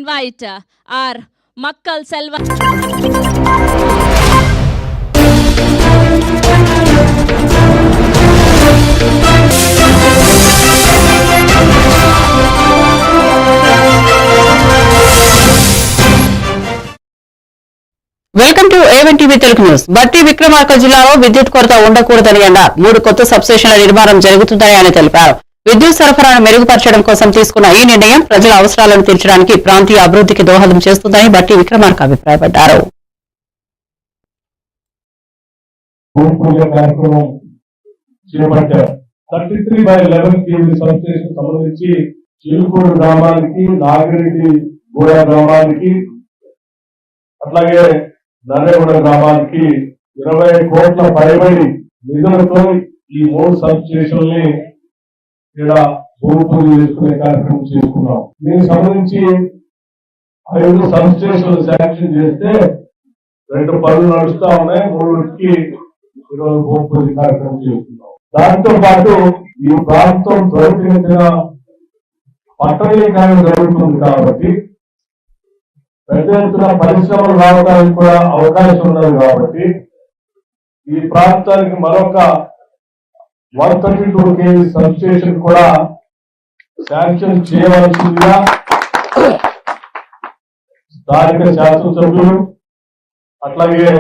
invite our Makkal Selva. Welcome to A1 TV Telugu news. బట్టి విక్రమార్క జిల్లాలో విద్యుత్ కొరత ఉండకూడదని అన్నారు. 3 కొత్త సబ్స్టేషన్ల నిర్మాణం జరుగుతుందని ఆయన తెలిపారు. విద్యుత్ సరఫరాను మెరుగుపరచడం కోసం తీసుకున్న ఈ నిర్ణయం ప్రజల అవసరాలను తీర్చడానికి ప్రాంతీయ అభివృద్ధికి దోహదం చేస్తుందని బట్టి విక్రమార్క అభిప్రాయపడ్డారు. అట్లాగే నరేగూడ గ్రామానికి 20 కోట్ల పైబడి నిధులతో ఈ 3 సబ్ స్టేషన్లని ఇక్కడ భూమి పూజ చేసుకునే కార్యక్రమం చేసుకున్నాం. దీనికి సంబంధించి 5 సబ్ స్టేషన్లు శాంక్షన్ చేస్తే 2 పనులు నడుస్తా ఉన్నాయి. 3కి ఈరోజు భూమి పూజ కార్యక్రమం చేసుకున్నాం. దాంతో పాటు ఈ ప్రాంతం త్వరితగతిన పట్టణీకరణ జరుగుతుంది కాబట్టి పెద్ద ఎత్తున పరిశ్రమలు రావడానికి కూడా అవకాశం ఉన్నది కాబట్టి ఈ ప్రాంతానికి మరొక 132 kV సబ్ స్టేషన్ కూడా శాంక్షన్ చేయవలసిందిగా స్థానిక శాసనసభ్యులు అట్లాగే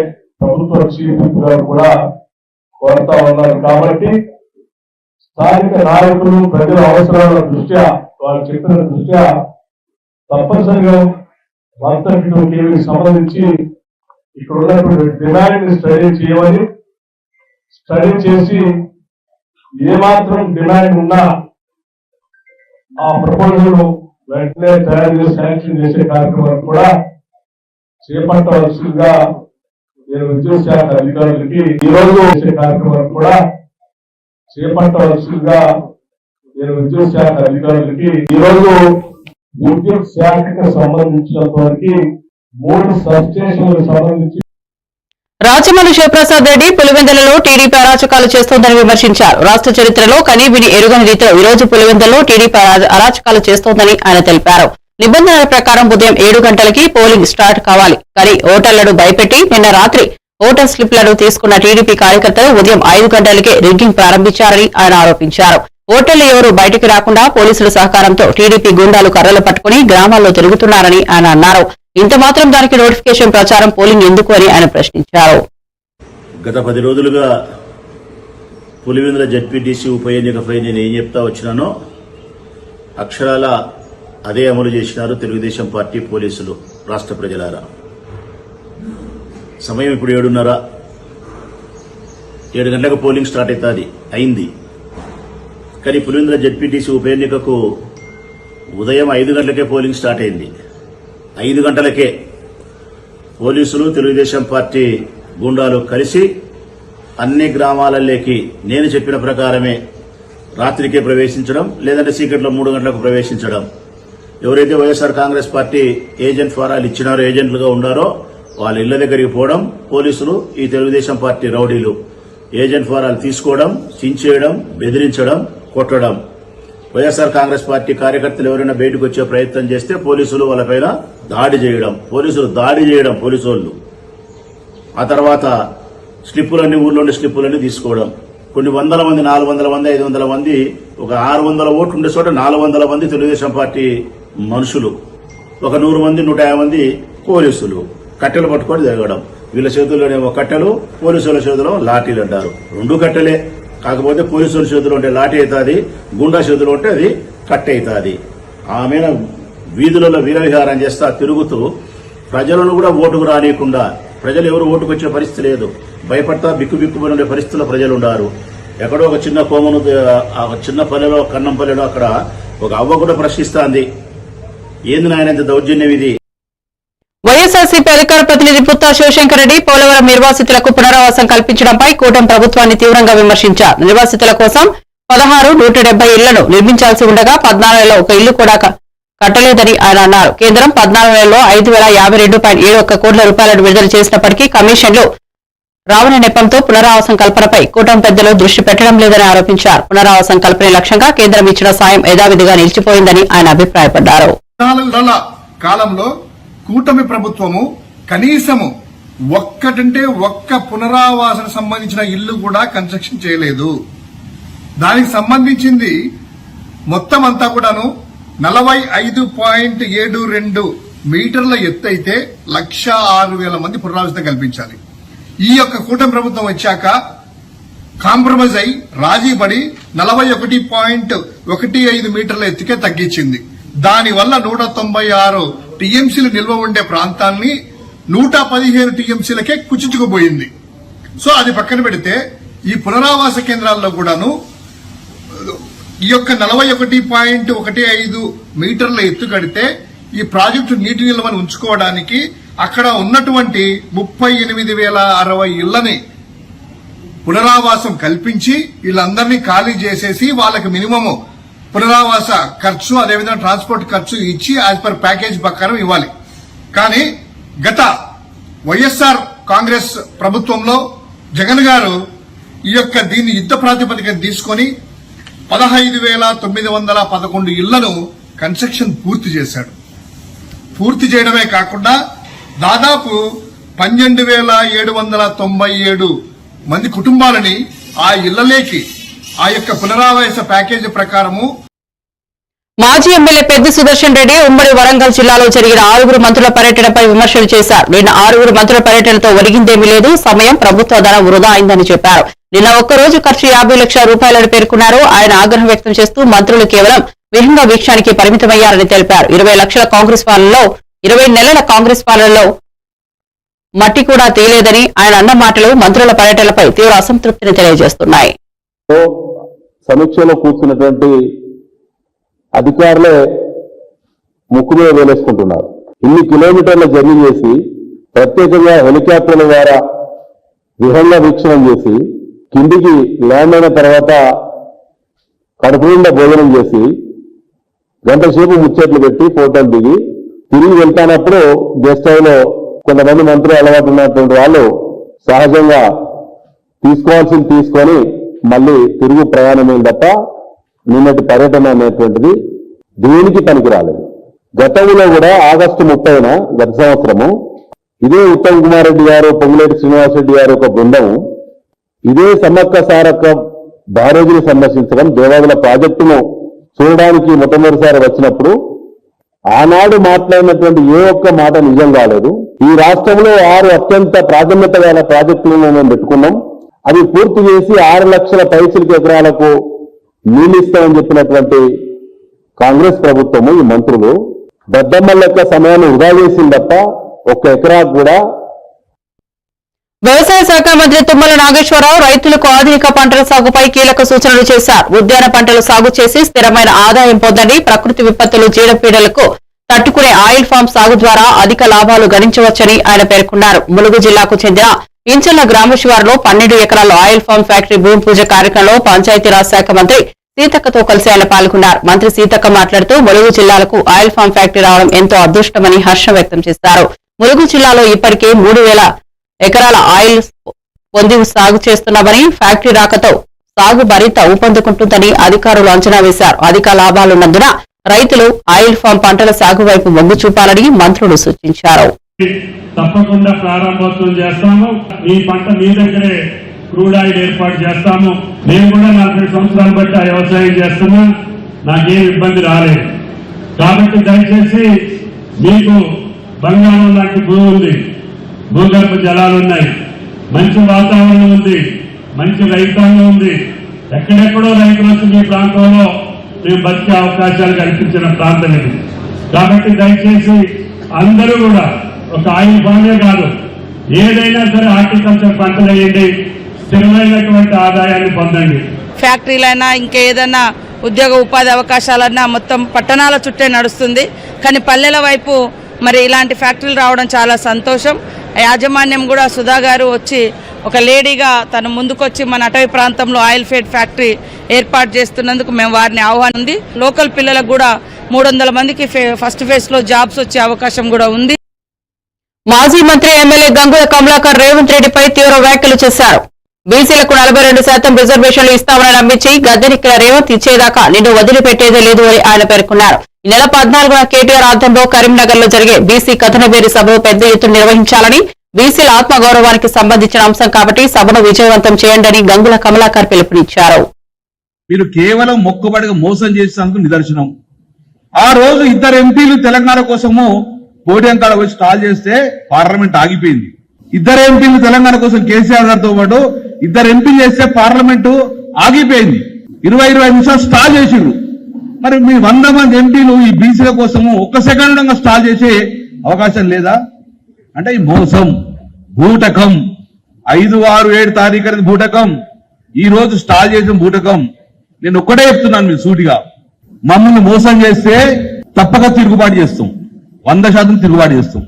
ప్రభుత్వ చీఫ్ విప్ గారు కూడా కోరుతా ఉన్నారు. కాబట్టి స్థానిక నాయకులు ప్రజల అవసరాల దృష్ట్యా వాళ్ళు చెప్పిన దృష్ట్యా తప్పనిసరిగా 132 kV సంబంధించి ఇక్కడ ఉన్నటువంటి డిమాండ్ స్టడీ చేయమని, స్టడీ చేసి ఏమాత్రం డిమాండ్ ఉన్నా ఆ ప్రపోజల్ వెంటనే తయారు చేసి శాంక్షన్ చేసే కార్యక్రమాలు కూడా చేపట్టవలసిందిగా నేను విద్యుత్ శాఖ అధికారులకి ఈరోజు చేసే కార్యక్రమాలు కూడా చేపట్టవలసిందిగా నేను విద్యుత్ శాఖ అధికారులకి ఈరోజు విద్యుత్ శాఖకు సంబంధించినంత వరకు 3 సబ్ స్టేషన్లకు సంబంధించి రాచమల్లి శివప్రసాద్ రెడ్డి పులివెందులలో టీడీపీ అరాచకాలు చేస్తోందని విమర్శించారు. రాష్ట్ర చరిత్రలో కనీవిని ఎరుగని రీతిలో ఈ రోజు పులివెందులలో టీడీపీ అరాచకాలు చేస్తోందని ఆయన తెలిపారు. నిబంధనల ప్రకారం ఉదయం 7 గంటలకి పోలింగ్ స్టార్ట్ కావాలి. కానీ ఓటర్లను భయపెట్టి నిన్న రాత్రి ఓటర్ స్లిప్లను తీసుకున్న టీడీపీ కార్యకర్తలు ఉదయం 5 గంటలకే రిగ్గింగ్ ప్రారంభించారని ఆయన ఆరోపించారు. ఓటర్లు ఎవరూ బయటికి రాకుండా పోలీసుల సహకారంతో టీడీపీ గుండాలు కర్రలు పట్టుకుని గ్రామాల్లో తిరుగుతున్నారని ఆయన అన్నారు. ఇంత మాత్రం దానికి నోటిఫికేషన్ ప్రచారం పోలింగ్ ఎందుకు అని ఆయన ప్రశ్నించారు. గత 10 రోజులుగా పులివెందుల జెడ్పీటీసీ ఉప ఎన్నికపై నేను ఏం చెప్తా వచ్చినానో అక్షరాల అదే అమలు చేసినారు తెలుగుదేశం పార్టీ పోలీసులు. రాష్ట్ర ప్రజలారా, సమయం ఇప్పుడు 7:30. 7 గంటలకు పోలింగ్ స్టార్ట్ అయింది. కానీ పులివెందుల జెడ్పీటీసీ ఉప ఎన్నికకు ఉదయం 5 గంటలకే పోలింగ్ స్టార్ట్ అయింది. 5 గంటలకే పోలీసులు తెలుగుదేశం పార్టీ గుండాలు కలిసి అన్ని గ్రామాలలోకి నేను చెప్పిన ప్రకారమే రాత్రికే ప్రవేశించడం, లేదంటే సీక్రెట్లో 3 గంటలకు ప్రవేశించడం. ఎవరైతే వైఎస్ఆర్ కాంగ్రెస్ పార్టీ ఏజెంట్ ఫారాలు ఇచ్చినారో, ఏజెంట్లుగా ఉన్నారో వాళ్ళ ఇళ్ల దగ్గరికి పోవడం, పోలీసులు ఈ తెలుగుదేశం పార్టీ రౌడీలు ఏజెంట్ ఫారాలు తీసుకోవడం, చించేయడం, బెదిరించడం, కొట్టడం. వైఎస్ఆర్ కాంగ్రెస్ పార్టీ కార్యకర్తలు ఎవరైనా బయటకు వచ్చే ప్రయత్నం చేస్తే పోలీసులు వాళ్ళపైన దాడి చేయడం, పోలీసు వాళ్ళు. ఆ తర్వాత ఊర్లోని స్లిప్పులన్నీ తీసుకోవడం. కొన్ని 100 మంది, 400 మంది, 500 మంది, ఒక 600 ఓట్లు ఉండే చోట 400 మంది తెలుగుదేశం పార్టీ మనుషులు, ఒక 100 మంది, 150 మంది పోలీసులు కట్టెలు పట్టుకొని జరగడం. వీళ్ళ చేతుల్లోనేమో కట్టెలు, పోలీసుల చేతిలో లాఠీలు అంటారు. 2 కట్టెలే, కాకపోతే పోలీసుల చేతులు ఉంటే లాఠీ అవుతుంది, గుండా చేతులు ఉంటే అది కట్టె అవుతుంది. ఆమె వీధులలో వీరవిహారం చేస్తా తిరుగుతూ ప్రజలను కూడా ఓటుకు రానియకుండా, ప్రజలు ఎవరు ఓటుకు వచ్చే పరిస్థితి లేదు, భయపడతా బిక్కుబిక్కుమని ఉండే పరిస్థితుల్లో ప్రజలు ఉన్నారు. ఎక్కడో ఒక చిన్న కోమను, చిన్న పల్లెలో, కన్నంపల్లెలో అక్కడ ఒక అవ్వ కూడా ప్రశ్నిస్తాంది, ఏంది నాయన ఇంత దౌర్జన్యం ఇది. వైఎస్ఆర్సీపీ అధికార ప్రతినిధి పుత్తా శివశంకర్ రెడ్డి పోలవరం నిర్వాసితులకు పునరావాసం కల్పించడంపై కూటమి ప్రభుత్వాన్ని తీవ్రంగా విమర్శించారు. నిర్వాసితుల కోసం 16 170 ఇళ్లను నిర్మించాల్సి ఉండగా 14 నెలల్లో ఒక ఇల్లు కూడా కట్టలేదని ఆయన అన్నారు. కేంద్రం 14 నెలల్లో 5,052.71 కోట్ల రూపాయలను విడుదల చేసినప్పటికీ కమిషన్లు రావణ నెపంతో పునరావాసం కల్పనపై కూటమి పెద్దలు దృష్టి పెట్టడం లేదని ఆరోపించారు. పునరావాసం కల్పనే లక్ష్యంగా కేంద్రం ఇచ్చిన సాయం యథావిధిగా నిలిచిపోయిందని ఆయన అభిప్రాయపడ్డారు. కాలంలో కూటమి ప్రభుత్వము కనీసము ఒక్కటంటే ఒక్క పునరావాసన సంబంధించిన ఇల్లు కూడా కన్స్ట్రక్షన్ చేయలేదు. దానికి సంబంధించింది మొత్తం అంతా కూడాను 45.72 మీటర్ల ఎత్తు అయితే 1,06,000 మంది పునరావాసం కల్పించాలి. ఈ యొక్క కూటమి ప్రభుత్వం వచ్చాక కాంప్రమైజ్ అయి రాజీ పడి 41.15 మీటర్ల ఎత్తుకే తగ్గించింది. దానివల్ల 196 టీఎంసీలు నిల్వ ఉండే ప్రాంతాన్ని 115 టీఎంసీలకే కుచించుకుపోయింది. సో అది పక్కన పెడితే ఈ పునరావాస కేంద్రాల్లో కూడాను ఈ యొక్క 41.15 మీటర్ల ఎత్తు కడితే ఈ ప్రాజెక్టు నీటి నిల్వను ఉంచుకోవడానికి అక్కడ ఉన్నటువంటి 38,060 ఇళ్లని పునరావాసం కల్పించి వీళ్ళందరినీ ఖాళీ చేసేసి వాళ్ళకి మినిమం పునరావాస ఖర్చు అదేవిధంగా ట్రాన్స్పోర్ట్ ఖర్చు ఇచ్చి యాజ్ పర్ ప్యాకేజ్ ప్రకారం ఇవ్వాలి. కానీ గత వైఎస్ఆర్ కాంగ్రెస్ ప్రభుత్వంలో జగన్ గారు ఈ యొక్క దీన్ని యుద్ధ ప్రాతిపదికన తీసుకుని 15,911 ఇళ్లను కన్స్ట్రక్షన్ పూర్తి చేశాడు. పూర్తి చేయడమే కాకుండా దాదాపు 12,797 మంది కుటుంబాలని ఆ ఇళ్లలోకి ఆ యొక్క పునరావాస ప్యాకేజీ ప్రకారము. మాజీ ఎమ్మెల్యే పెద్ది సుదర్శన్ రెడ్డి ఉమ్మడి వరంగల్ జిల్లాలో జరిగిన 6 మంత్రుల పర్యటనపై విమర్శలు చేశారు. నిన్న 6 మంత్రుల పర్యటనతో ఒరిగిందేమీ లేదు, సమయం ప్రభుత్వ ధనం వృధా అయిందని చెప్పారు. నిన్న ఒక్కరోజు ఖర్చు 50 లక్షల రూపాయలని పేర్కొన్నారు. ఆయన ఆగ్రహం వ్యక్తం చేస్తూ మంత్రులు కేవలం విహంగ వీక్షానికి పరిమితమయ్యారని తెలిపారు. 20 లక్షల కాంగ్రెస్ పాలనలో 20 నెలల కాంగ్రెస్ పాలనలో మట్టి కూడా తీయలేదని ఆయన అన్న మాటలు మంత్రుల పర్యటనపై తీవ్ర అసంతృప్తిని తెలియజేస్తున్నాయి. సమీక్షలో కూర్చున్నటువంటి అధికారులే ముక్కు మీద వేలేసుకుంటున్నారు. ఇన్ని కిలోమీటర్ల జర్నీ చేసి ప్రత్యేకంగా హెలికాప్టర్ల ద్వారా విహంగ వీక్షణం చేసి కిందికి ల్యాండ్ అయిన తర్వాత కడుపు నిండా భోజనం చేసి గంట సేపు ముచ్చట్లు పెట్టి ఫోటోలు దిగి తిరిగి వెళ్తానప్పుడు గెస్ట్ హౌస్ లో కొంతమంది మంత్రులు అలవాటు ఉన్నటువంటి వాళ్ళు సహజంగా తీసుకోవాల్సింది తీసుకొని మళ్ళీ తిరుగు ప్రయాణమే తప్ప నిన్నటి పర్యటన అనేటువంటిది దేనికి పనికి రాలేదు. గతంలో కూడా ఆగస్టు 30న గత సంవత్సరము ఇదే ఉత్తమ్ కుమార్ రెడ్డి గారు, పొంగులేటి శ్రీనివాసరెడ్డి గారు ఒక బృందం ఇదే సమ్మక్క సారక్క బ్యారేజీని సందర్శించడం, దేవాదుల ప్రాజెక్టును చూడడానికి మొట్టమొదటిసారి వచ్చినప్పుడు ఆనాడు మాట్లాడినటువంటి ఏ ఒక్క మాట నిజం కాలేదు. ఈ రాష్ట్రంలో 6 అత్యంత ప్రాధాన్యత గల ప్రాజెక్టులను మేము పెట్టుకున్నాం. అవి పూర్తి చేసి 6 లక్షల పైసలకి ఎకరాలకు నీళ్లు ఇస్తామని చెప్పినటువంటి కాంగ్రెస్ ప్రభుత్వము ఈ మంత్రులు దద్దమ్మల యొక్క సమయాన్ని వృధా చేసింది తప్ప ఒక్క ఎకరా కూడా. వ్యవసాయ శాఖ మంత్రి తుమ్మల నాగేశ్వరరావు రైతులకు ఆధునిక పంటల సాగుపై కీలక సూచనలు చేశారు. ఉద్యాన పంటలు సాగు చేసి స్థిరమైన ఆదాయం పొందండి, ప్రకృతి విపత్తులు, చీడపీడలకు తట్టుకునే ఆయిల్ ఫామ్ సాగు ద్వారా అధిక లాభాలు గణించవచ్చని ఆయన పేర్కొన్నారు. ములుగు జిల్లాకు చెందిన ఇంచల్ల గ్రామ శివారులో 12 ఎకరాల ఆయిల్ ఫామ్ ఫ్యాక్టరీ భూమి పూజ కార్యక్రమంలో పంచాయతీరాజ్ శాఖ మంత్రి సీతక్కతో కలిసి ఆయన పాల్గొన్నారు. మంత్రి సీతక్క మాట్లాడుతూ ములుగు జిల్లాలకు ఆయిల్ ఫామ్ ఫ్యాక్టరీ రావడం ఎంతో అదృష్టమని హర్షం వ్యక్తం చేశారు. ములుగు జిల్లాలో ఇప్పటికే 3,000 ఎకరాల ఆయిల్ పొంది సాగు చేస్తున్నామని, ఫ్యాక్టరీ రాకతో సాగు మరింత ఊపందుకుంటుందని అధికారులు అంచనా వేశారు. అధిక లాభాలున్నందున రైతులు ఆయిల్ ఫామ్ పంటల సాగు వైపు మొగ్గు చూపాలని మంత్రులు సూచించారు. తప్పకుండా ప్రారంభోత్సవం చేస్తాము. ఈ పంట మీ దగ్గరే క్రూడ్ ఆయిల్ ఏర్పాటు చేస్తాము. నేను కూడా 40 సంవత్సరాలు బట్టి ఆ వ్యవసాయం చేస్తున్నా, నాకేం ఇబ్బంది రాలేదు. కాబట్టి దయచేసి మీకు బంగారం లాంటి భూమి ఉంది, భూగర్భ జలాలు ఉన్నాయి, మంచి వాతావరణం ఉంది, మంచి రైతాంగం ఉంది. ఎక్కడెక్కడో రైతులు వచ్చి మీ ప్రాంతంలో మేము బతికే అవకాశాలు కల్పించిన ప్రాంతం ఇది. కాబట్టి దయచేసి అందరూ కూడా ఒక ఆయిల్ ఫామే కాదు, ఏదైనా సరే హార్టికల్చర్ పంటలు వేయండి, స్థిరమైనటువంటి ఆదాయాన్ని పొందండి. ఫ్యాక్టరీలైనా ఇంకేదైనా ఉద్యోగ ఉపాధి అవకాశాలన్నా మొత్తం పట్టణాల చుట్టే నడుస్తుంది. కానీ పల్లెల వైపు మరి ఇలాంటి ఫ్యాక్టరీలు రావడం చాలా సంతోషం. యాజమాన్యం కూడా సుధా గారు వచ్చి ఒక లేడీగా తను ముందుకొచ్చి మన అటవీ ప్రాంతంలో ఆయిల్ ఫీడ్ ఫ్యాక్టరీ ఏర్పాటు చేస్తున్నందుకు మేము వారిని ఆహ్వానం ఉంది. లోకల్ పిల్లలకు కూడా 300 మందికి ఫస్ట్ ఫేజ్ లో జాబ్స్ వచ్చే అవకాశం కూడా ఉంది. మాజీ మంత్రి ఎమ్మెల్యే గంగుల కమలాకర్ రేవంత్ రెడ్డిపై తీవ్ర వ్యాఖ్యలు చేశారు. బీసీలకు 42% రిజర్వేషన్లు ఇస్తామని నమ్మించి గద్దెనెక్కిన రేవంత్ ఇచ్చేదాకా నిన్ను వదిలిపెట్టేదే లేదు అని ఆయన పేర్కొన్నారు. ఈ నెల 14న కేటీఆర్ ఆధ్వర్యంలో కరీంనగర్ లో జరిగే బీసీ కథనబేరి సభ పెద్ద ఎత్తున నిర్వహించాలని, బీసీల ఆత్మగౌరవానికి సంబంధించిన అంశం కాబట్టి సభను విజయవంతం చేయండి అని గంగుల కమలాకర్ పిలుపునిచ్చారు. మీరు కేవలం మొక్కుబడిగా మోసం చేసినందుకు నిదర్శనం. ఆ రోజు 2 ఎంపీలు తెలంగాణ కోసము పోడియం కాడ వచ్చి స్టాల్ చేస్తే పార్లమెంట్ ఆగిపోయింది. 2 ఎంపీలు తెలంగాణ కోసం కేసీఆర్ గారితో పాటు 2 ఎంపీలు చేస్తే పార్లమెంటు ఆగిపోయింది. 20-25 నిమిషాలు స్టాల్ చేసిండ్రు. మరి మీ 100 మంది ఎంపీలు ఈ బీసీల కోసము 1 సెకండ్ స్టాల్ చేసే అవకాశం లేదా? అంటే ఈ మోసం, బూటకం. 5, 6, 7 తారీఖు బూటకం. ఈ రోజు స్టాల్ చేసిన బూటకం. నేను ఒక్కటే చెప్తున్నాను మీకు సూటిగా, మమ్మల్ని మోసం చేస్తే తప్పక తిరుగుబాటు చేస్తాం, 100% తిరుగుబాటు చేస్తాం.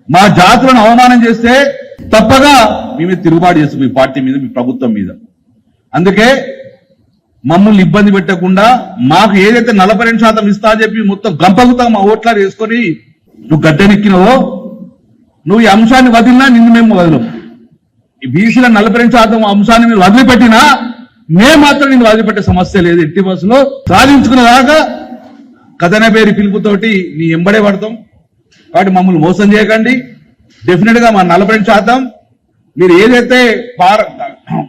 మా జాతులను అవమానం చేస్తే తప్పగా మీ మీద తిరుగుబాటు చేస్తాం, మీ పార్టీ మీద, మీ ప్రభుత్వం మీద. అందుకే మమ్మల్ని ఇబ్బంది పెట్టకుండా మాకు ఏదైతే 42% ఇస్తా అని చెప్పి మొత్తం గంపగుతా మా ఓట్లా వేసుకొని నువ్వు గడ్డెనెక్కినవో, నువ్వు ఈ అంశాన్ని వదిలినా నిన్ను మేము వదలం. ఈ బీసీల 42% అంశాన్ని మీరు వదిలిపెట్టినా మేము మాత్రం నిన్ను వదిలిపెట్టే సమస్య లేదు. ఎట్టి బస్సులో సాధించుకునేదాకా కథనబేరి పిలుపుతోటి నీ ఎంబడే పడతాం. కాబట్టి మమ్మల్ని మోసం చేయకండి. డెఫినెట్ గా మా 42% మీరు ఏదైతే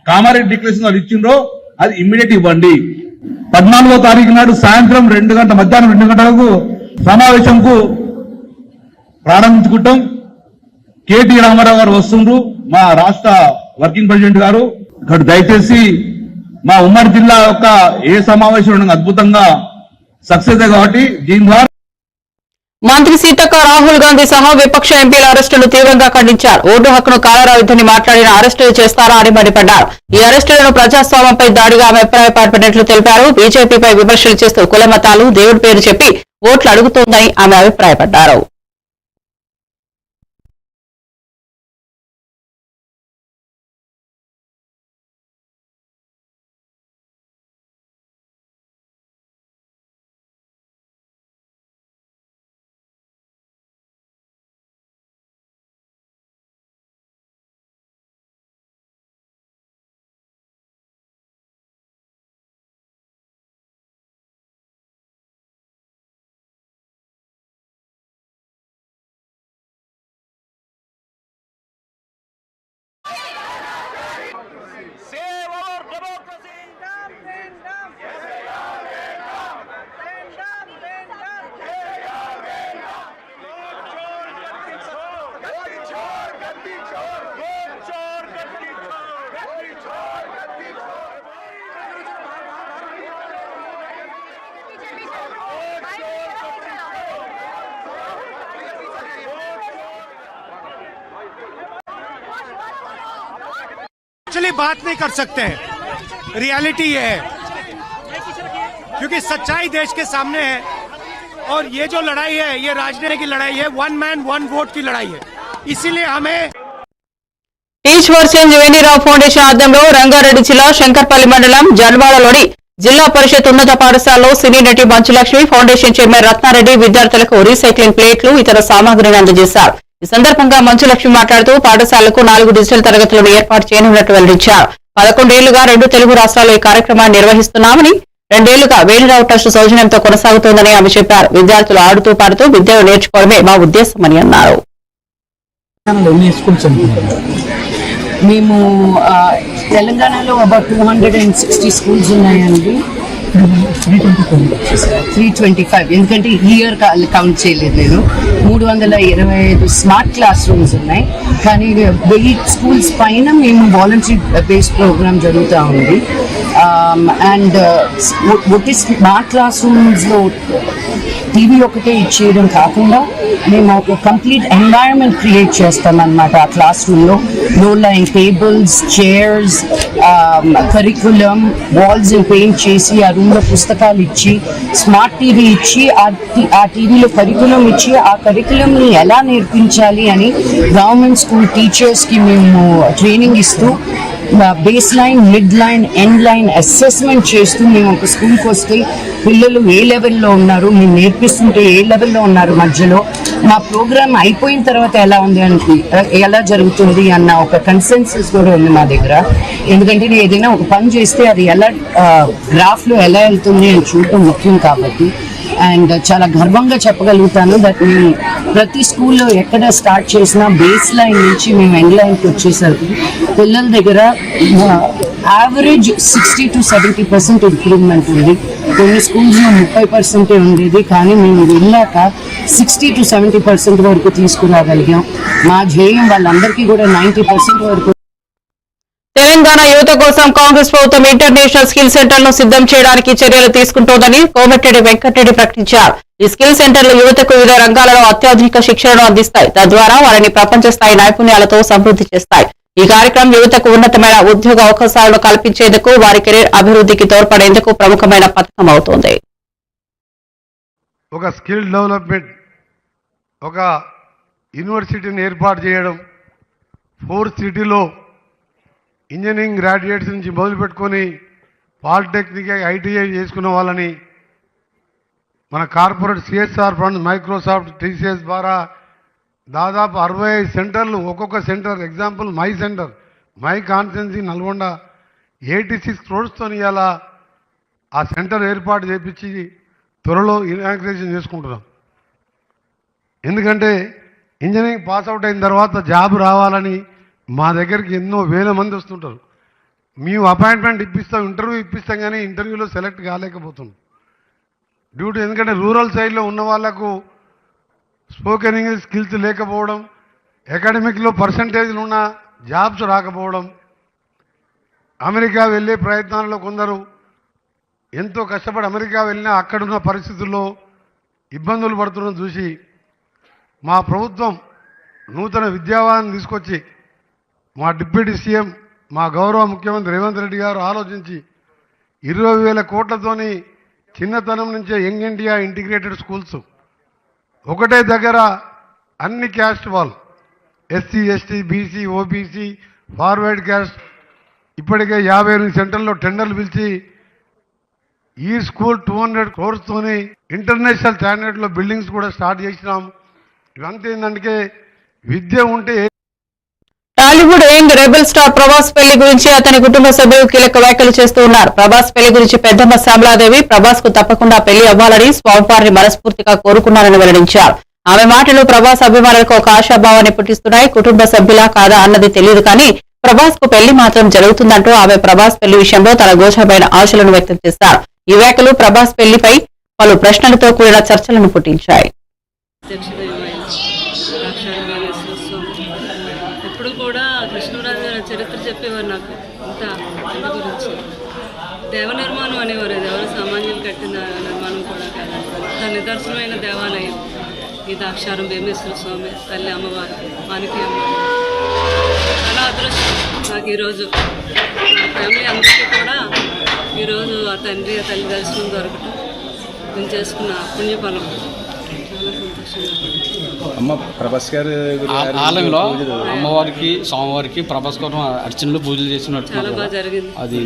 కామారెడ్డి డిక్లరేషన్ ఇచ్చిండ్రో అది ఇమ్మీడియట్ ఇవ్వండి. 14వ తారీఖు నాడు సాయంత్రం మధ్యాహ్నం 2 గంటలకు సమావేశంకు ప్రారంభించుకుంటాం. కేటీ రామారావు గారు వస్తుండ్రు, మా రాష్ట్ర వర్కింగ్ ప్రెసిడెంట్ గారు. ఇక్కడ దయచేసి మా ఉమ్మడి జిల్లా యొక్క ఏ సమావేశం అద్భుతంగా సక్సెస్ కాబట్టి దీని ద్వారా మంత్రి సీతక్క రాహుల్ గాంధీ సహా విపక్ష ఎంపీల అరెస్టులు తీవ్రంగా ఖండించారు. ఓటు హక్కును కాలరాయుద్దని మాట్లాడిన అరెస్టులు చేస్తారా అని మండిపడ్డారు. ఈ అరెస్టులను ప్రజాస్వామ్యంపై దాడిగా ఆమె అభిప్రాయపడినట్లు తెలిపారు. బీజేపీపై విమర్శలు చేస్తూ కుల మతాలు, దేవుడి పేరు చెప్పి ఓట్లు అడుగుతోందని ఆమె అభిప్రాయపడ్డారు. एक्चुअली बात नहीं कर सकते हैं, रियलिटी ये है क्योंकि सच्चाई देश के सामने है और ये जो लड़ाई है ये राजनीति की लड़ाई है, 1 मैन 1 वोट की लड़ाई है. इसीलिए हमें teach for change Veni Rao foundation ఆధ్వర్యంలో రంగారెడ్డి జిల్లా శంకర్పల్లి మండలం జన్వాడలోని జిల్లా పరిషత్ ఉన్నత పాఠశాలలో సినీ నటి మంచులక్ష్మి, ఫౌండేషన్ చైర్మన్ రత్నారెడ్డి విద్యార్థులకు రీసైక్లింగ్ ప్లేట్లు, ఇతర సామాగ్రిని అందజేశారు. ఈ సందర్భంగా మంచులక్ష్మి మాట్లాడుతూ పాఠశాలకు 4 డిజిటల్ తరగతులను ఏర్పాటు చేయనున్నట్టు వెల్లడించారు. 11 ఏళ్లుగా 2 తెలుగు రాష్ట్రాల్లో ఈ కార్యక్రమాన్ని నిర్వహిస్తున్నామని, 2 ఏళ్లుగా వేణిరావు ట్రస్ట్ సౌజన్యంతో కొనసాగుతోందని ఆమె చెప్పారు. విద్యార్థులు ఆడుతూ పాడుతూ విద్యను నేర్చుకోవడమే మా ఉద్దేశమని అన్నారు. మేము తెలంగాణలో అబౌట్ 260 స్కూల్స్ ఉన్నాయండి. 325 ఎందుకంటే ఇయర్ కౌంట్ చేయలేదు నేను. 325 స్మార్ట్ క్లాస్ రూమ్స్ ఉన్నాయి. కానీ 1000 స్కూల్స్ పైన మేము వాలంటరీ బేస్డ్ ప్రోగ్రామ్ జరుగుతూ ఉంది. అండ్ స్మార్ట్ క్లాస్ రూమ్స్లో టీవీ ఒకటే ఇచ్చేయడం కాకుండా మేము ఒక కంప్లీట్ ఎన్వైరన్మెంట్ క్రియేట్ చేస్తామన్నమాట. ఆ క్లాస్ రూమ్లో లో line tables, chairs, curriculum, walls paint చేసి ఆ రూమ్లో పుస్తకాలు ఇచ్చి, స్మార్ట్ టీవీ ఇచ్చి, ఆ టీవీలో కరికులం ఇచ్చి, ఆ కరికులంని ఎలా నేర్పించాలి అని గవర్నమెంట్ స్కూల్ టీచర్స్కి మేము ట్రైనింగ్ ఇస్తూ base line, mid line, end line assessment చేస్తూ మేము ఒక స్కూల్కి వస్తే పిల్లలు ఏ లెవెల్లో ఉన్నారు, మేము నేర్పిస్తుంటే ఏ లెవెల్లో ఉన్నారు, మధ్యలో మా ప్రోగ్రామ్ అయిపోయిన తర్వాత ఎలా జరుగుతుంది అన్న ఒక కన్సెన్సస్ కూడా ఉంది మా దగ్గర. ఎందుకంటే నేను ఏదైనా ఒక పని చేస్తే అది ఎలా గ్రాఫ్లో ఎలా వెళ్తుంది అని చూడటం ముఖ్యం కాబట్టి అండ్ చాలా గర్వంగా చెప్పగలుగుతాను దట్ మేము ప్రతి స్కూల్లో ఎక్కడ స్టార్ట్ చేసినా బేస్ లైన్ నుంచి మేము ఎండ్ లైన్కి వచ్చేసరికి పిల్లల దగ్గర యావరేజ్ 60 to 70% ఇంప్రూవ్మెంట్ ఉంది. కొన్ని స్కూల్స్లో 30% ఉండేది, కానీ మేము వెళ్ళాక 60 to 70% వరకు తీసుకురాగలిగాం. మా ధ్యేయం వాళ్ళందరికీ కూడా 90% వరకు. తెలంగాణ యువత కోసం కాంగ్రెస్ ప్రభుత్వం ఇంటర్నేషనల్ స్కిల్ సెంటర్ ను సిద్ధం చేయడానికి చర్యలు తీసుకుంటోందని కోమటిరెడ్డి వెంకటరెడ్డి ప్రకటించారు. ఈ స్కిల్ సెంటర్లు యువతకు వివిధ రంగాలలో అత్యాధునిక శిక్షణను అందిస్తాయి. తద్వారా వారిని ప్రపంచ స్థాయి నైపుణ్యాలతో సమృద్ధి చేస్తాయి. ఈ కార్యక్రమం యువతకు ఉన్నతమైన ఉద్యోగ అవకాశాలను కల్పించేందుకు, వారి కెరీర్ అభివృద్ధికి తోడ్పడేందుకు ప్రముఖమైన పథకం అవుతోంది. ఒక స్కిల్ డెవలప్మెంట్, ఒక యూనివర్సిటీని ఏర్పాటు చేయడం, 4th సిటీలో ఇంజనీరింగ్ గ్రాడ్యుయేట్స్ నుంచి మొదలుపెట్టుకొని పాలిటెక్నిక్, ఐటీఐ చేసుకున్న వాళ్ళని మన corporate CSR fund, Microsoft, TCS ద్వారా దాదాపు 65 సెంటర్లు, ఒక్కొక్క centre example my centre, my constituency Nalgonda 86 crores ఇలా ఆ సెంటర్ ఏర్పాటు చేపించి త్వరలో ఇనాగ్రేషన్ చేసుకుంటున్నాం. ఎందుకంటే ఇంజనీరింగ్ పాస్ అవుట్ అయిన తర్వాత జాబ్ రావాలని మా దగ్గరికి ఎన్నో వేల మంది వస్తుంటారు. మేము అపాయింట్మెంట్ ఇప్పిస్తాం, ఇంటర్వ్యూ ఇప్పిస్తాం, కానీ ఇంటర్వ్యూలో సెలెక్ట్ కాలేకపోతున్నాం డ్యూటీ. ఎందుకంటే రూరల్ సైడ్లో ఉన్న వాళ్ళకు స్పోకెన్ ఇంగ్లీష్ స్కిల్స్ లేకపోవడం, అకాడమిక్లో పర్సంటేజ్లు ఉన్న జాబ్స్ రాకపోవడం, అమెరికా వెళ్ళే ప్రయత్నాల్లో కొందరు ఎంతో కష్టపడి అమెరికా వెళ్ళినా అక్కడున్న పరిస్థితుల్లో ఇబ్బందులు పడుతున్న చూసి మా ప్రభుత్వం నూతన విద్యావాన్ని తీసుకొచ్చి మా డిప్యూటీ సీఎం, మా గౌరవ ముఖ్యమంత్రి రేవంత్ రెడ్డి గారు ఆలోచించి 20,000 కోట్లతోని చిన్నతనం నుంచే యంగ్ ఇండియా ఇంటిగ్రేటెడ్ స్కూల్స్ ఒకటే దగ్గర అన్ని క్యాస్ట్ వాళ్ళు, SC, ST, BC, OBC, forward caste, ఇప్పటికే 58 సెంటర్లో టెండర్లు పిలిచి ఈ స్కూల్ 200 crores ఇంటర్నేషనల్ స్టాండర్డ్లో బిల్డింగ్స్ కూడా స్టార్ట్ చేసినాం. ఇవంతా ఏంటంటే విద్య ఉంటే. Tollywood young rebel star Prabhas పెళ్లి గురించి అతని కుటుంబ సభ్యులు కీలక వ్యాఖ్యలు చేస్తూ ఉన్నారు. ప్రభాస్ పెళ్లి గురించి పెద్దమ్మ శ్యామలాదేవి ప్రభాస్ కు తప్పకుండా పెళ్లి అవ్వాలని స్వామివారిని మనస్ఫూర్తిగా కోరుకున్నారని వెల్లడించారు. ఆమె మాటలు ప్రభాస్ అభిమానులకు ఒక ఆశాభావాన్ని పుట్టిస్తున్నాయి. కుటుంబ సభ్యులా కాదా అన్నది తెలియదు, కానీ ప్రభాస్ కు పెళ్లి మాత్రం జరుగుతుందంటూ ఆమె ప్రభాస్ పెళ్లి విషయంలో తన గోచరమైన ఆశలను వ్యక్తం చేశారు. ఈ వ్యాఖ్యలు ప్రభాస్ పెళ్లిపై పలు ప్రశ్నలతో కూడిన చర్చలను పుట్టించాయి. ఎప్పుడు కూడా కృష్ణరాజు గారి చరిత్ర చెప్పేవారు నాకు ఇంత ఇంటి గురించి. దేవ నిర్మాణం అనేవారు, ఎవరు సామాన్యులు కట్టిన నిర్మాణం కూడా కాదు, ఇంత నిదర్శనమైన దేవాలయం ఈ దాక్షారం భీమేశ్వర స్వామి, తల్లి అమ్మవారు, మానికి అమ్మవారు. చాలా అదృష్టం నాకు ఈరోజు, మా ఫ్యామిలీ అందరికీ కూడా ఈరోజు ఆ తండ్రి ఆ తల్లి దర్శనం దొరకటం, నేను చేసుకున్న పుణ్యఫలం. చాలా సంతోషంగా అమ్మ ప్రభాస్ గారు ఆలయంలో అమ్మవారికి స్వామివారికి ప్రభాస్ కోసం అర్చనలు పూజలు చేసినట్టు చాలా బాగా జరిగింది. అది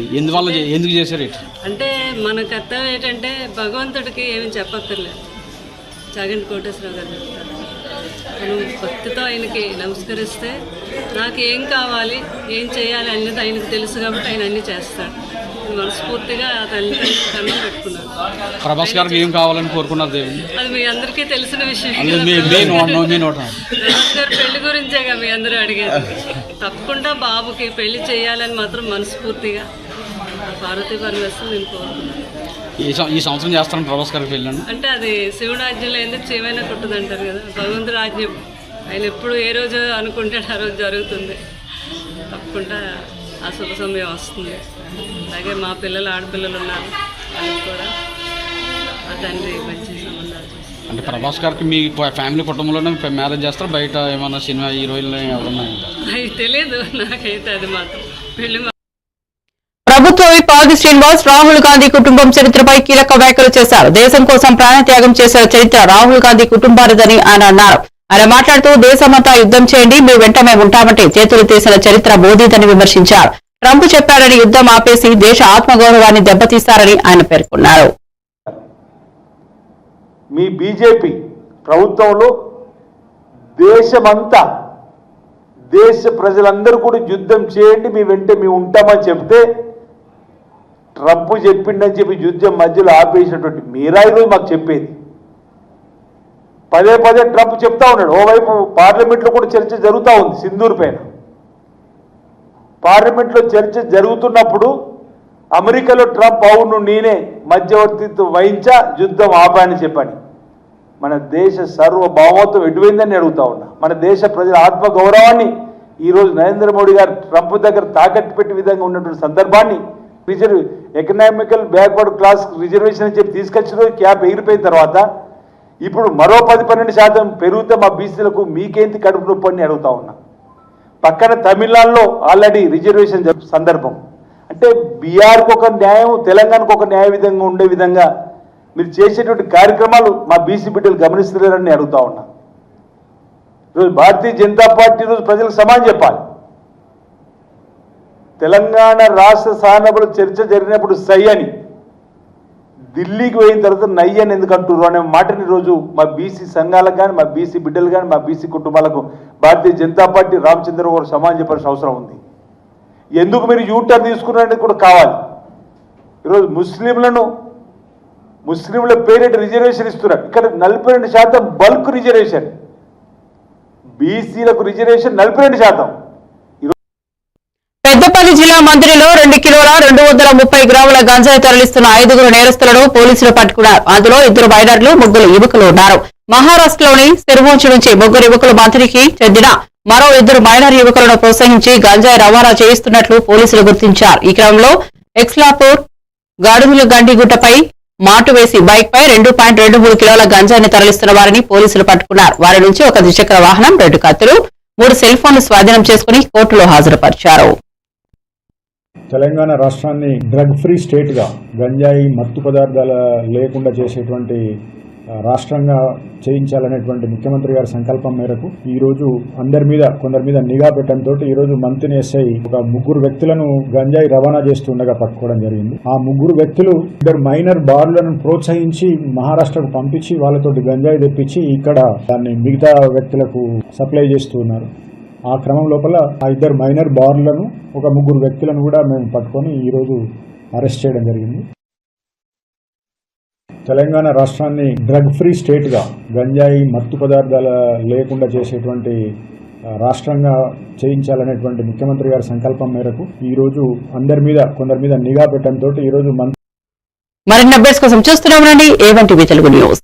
ఎందుకు చేశారు? అంటే మన కర్తవ్యం ఏంటంటే భగవంతుడికి ఏమి చెప్పక్కర్లేదు. చాగంటి కోటేశ్వరరావు గారు చెప్తారు, మనం భక్తితో ఆయనకి నమస్కరిస్తే నాకు ఏం కావాలి, ఏం చేయాలి అనేది ఆయనకు తెలుసు కాబట్టి ఆయన అన్నీ చేస్తాడు. మనస్ఫూర్తిగా తల్లి కన్నం పెట్టుకున్నాను. ప్రభాస్ గారికి ఏం కావాలని కోరుకున్నారు దేవుని? అది మీ అందరికీ తెలిసిన విషయం. ప్రభాస్ గారు పెళ్లి గురించేగా మీ అందరూ అడిగారు. తప్పకుండా బాబుకి పెళ్లి చేయాలని మాత్రం మనస్ఫూర్తిగా పార్వతీ పరమేశ్వరం నేను కోరుకున్నాను. ఈ సంవత్సరం చేస్తాను ప్రభాస్ గారికి పెళ్ళి అంటే అది శివుడు ఆజ్ఞలో ఎందుకు చేయమైనా కుట్టదంటారు కదా, భగవంతుడు ఆజ్ఞ. ఆయన ఎప్పుడు ఏ రోజు అనుకుంటే ఆ రోజు జరుగుతుంది. తప్పకుండా ఆ శుభ సమయం వస్తుంది. అలాగే మా పిల్లలు ఆడపిల్లలు ఉన్నారు, వాళ్ళకి కూడా ఆ తండ్రి మంచి సంబంధాలు చేస్తారు. అంటే ప్రభాస్ గారికి మీ ఫ్యామిలీ కుటుంబంలోనే మ్యారేజ్ చేస్తారు, బయట ఏమన్నా సినిమా హీరోయిన్లు ఎవరన్నా? అది తెలియదు నాకైతే, అది మాత్రం పెళ్లి. ప్రభుత్వ విప్ ఆది శ్రీనివాస్ రాహుల్ గాంధీ కుటుంబం చరిత్రపై కీలక వ్యాఖ్యలు చేశారు. దేశం కోసం ప్రాణత్యాగం చేసిన చరిత్ర రాహుల్ గాంధీ కుటుంబానిదని ఆయన అన్నారు. ఆయన మాట్లాడుతూ దేశమంతా యుద్ధం చేయండి, మీ వెంట మేము ఉంటామంటే చేతులు తీసిన చరిత్ర మోదీదని విమర్శించారు. ట్రంప్ చెప్పారని యుద్ధం ఆపేసి దేశ ఆత్మగౌరవాన్ని దెబ్బతీస్తారని ఆయన పేర్కొన్నారు. మీ బీజేపీ ప్రభుత్వంలో దేశమంతా, దేశ ప్రజలందరూ కూడా యుద్ధం చేయండి, మీ వెంట మేము ఉంటామని చెప్తే ట్రంప్ చెప్పిండని చెప్పి యుద్ధం మధ్యలో ఆపేసినటువంటి మీరా ఈరోజు మాకు చెప్పేది. పదే పదే ట్రంప్ చెప్తా ఉన్నాడు. ఓవైపు పార్లమెంట్లో కూడా చర్చ జరుగుతూ ఉంది సింధూర్ పైన. పార్లమెంట్లో చర్చ జరుగుతున్నప్పుడు అమెరికాలో ట్రంప్ అవును నేనే మధ్యవర్తిత్వం వహించా యుద్ధం ఆపాయని చెప్పని. మన దేశ సార్వభౌమత్వం ఎటువైందని అడుగుతా ఉన్నా. మన దేశ ప్రజల ఆత్మగౌరవాన్ని ఈరోజు నరేంద్ర మోడీ గారు ట్రంప్ దగ్గర తాకట్టు పెట్టే విధంగా ఉన్నటువంటి సందర్భాన్ని ఎకనామికల్ బ్యాక్వర్డ్ క్లాస్ రిజర్వేషన్ అని చెప్పి తీసుకొచ్చిన రోజు క్యాప్ ఎగిరిపోయిన తర్వాత ఇప్పుడు మరో 10-12% పెరిగితే మా బీసీలకు మీకేంటి కడుపు నొప్పి అని అడుగుతా ఉన్నా. పక్కన తమిళనాడులో ఆల్రెడీ రిజర్వేషన్ సందర్భం. అంటే బీహార్కు ఒక న్యాయం, తెలంగాణకు ఒక న్యాయ విధంగా ఉండే విధంగా మీరు చేసేటువంటి కార్యక్రమాలు మా బీసీ బిడ్డలు గమనిస్తున్నారని అడుగుతా ఉన్నా. ఈరోజు భారతీయ జనతా పార్టీ ఈరోజు ప్రజలకు సమానం చెప్పాలి. తెలంగాణ రాష్ట్ర సాధనలో చర్చ జరిగినప్పుడు సై అని, ఢిల్లీకి పోయిన తర్వాత నై అని ఎందుకు అంటున్నారు అనే మాటని ఈరోజు మా బీసీ సంఘాలకు కానీ, మా బీసీ బిడ్డలు కానీ, మా బీసీ కుటుంబాలకు భారతీయ జనతా పార్టీ రామచంద్ర గారు సమానం చెప్పాల్సిన అవసరం ఉంది. ఎందుకు మీరు యూటర్న్ తీసుకున్నారనేది కూడా కావాలి. ఈరోజు ముస్లింల పేరిట రిజర్వేషన్ ఇస్తున్నారు. ఇక్కడ 42% బల్క్ రిజర్వేషన్, బీసీలకు రిజర్వేషన్ 42%. పెద్దపల్లి జిల్లా మంత్రిలో 2 కిలోల 230 గ్రాముల గంజాయి తరలిస్తున్న 5 నేరస్తులను పోలీసులు పట్టుకున్నారు. అందులో 2 మైనర్లు, 3 యువకులు ఉన్నారు. మహారాష్ట్రలోని సిర్మోంచి నుంచి 3 యువకులు మంత్రికి చెందిన మరో 2 మైనర్ యువకులను ప్రోత్సహించి గంజాయి రవాణా చేయిస్తున్నట్లు పోలీసులు గుర్తించారు. ఈ క్రమంలో ఎక్స్లాపూర్ గాడుగుల గండిగుట్టపై మాటు వేసి బైక్ పై 2.23 కిలోల గంజాయిని తరలిస్తున్న వారిని పోలీసులు పట్టుకున్నారు. వారి నుంచి 1 ద్విచక్ర వాహనం, 2 కత్తులు, 3 సెల్ ఫోన్లు స్వాధీనం చేసుకుని కోర్టులో హాజరుపరిచారు. తెలంగాణ రాష్ట్రాన్ని డ్రగ్ ఫ్రీ స్టేట్గా, గంజాయి మత్తు పదార్థాల లేకుండా చేసేటువంటి రాష్ట్రంగా చేయించాలనేటువంటి ముఖ్యమంత్రి గారి సంకల్పం మేరకు ఈరోజు కొందరి మీద నిఘా పెట్టడంతో ఈరోజు మంత్రిని ఎస్ఐ ఒక 3 వ్యక్తులను గంజాయి రవాణా చేస్తుండగా పట్టుకోవడం జరిగింది. ఆ 3 వ్యక్తులు 2 మైనర్ బార్లను ప్రోత్సహించి మహారాష్ట్రకు పంపించి వాళ్ళతోటి గంజాయి తెప్పించి ఇక్కడ దాన్ని మిగతా వ్యక్తులకు సప్లై చేస్తున్నారు. ఆ క్రమం లోపల ఆ 2 మైనర్ బార్లను, ఒక 3 వ్యక్తులను కూడా మేము పట్టుకొని ఈరోజు అరెస్ట్ చేయడం జరిగింది. తెలంగాణ రాష్ట్రాన్ని డ్రగ్ ఫ్రీ స్టేట్గా, గంజాయి మత్తు పదార్థాల లేకుండా చేసేటువంటి రాష్ట్రంగా చేయించాలనేటువంటి ముఖ్యమంత్రి గారి సంకల్పం మేరకు ఈరోజు కొందరి మీద నిఘా పెట్టడంతో ఈరోజు మరిన్ని అప్డేట్స్ కోసం చూస్తున్నాం. A1 TV Telugu news.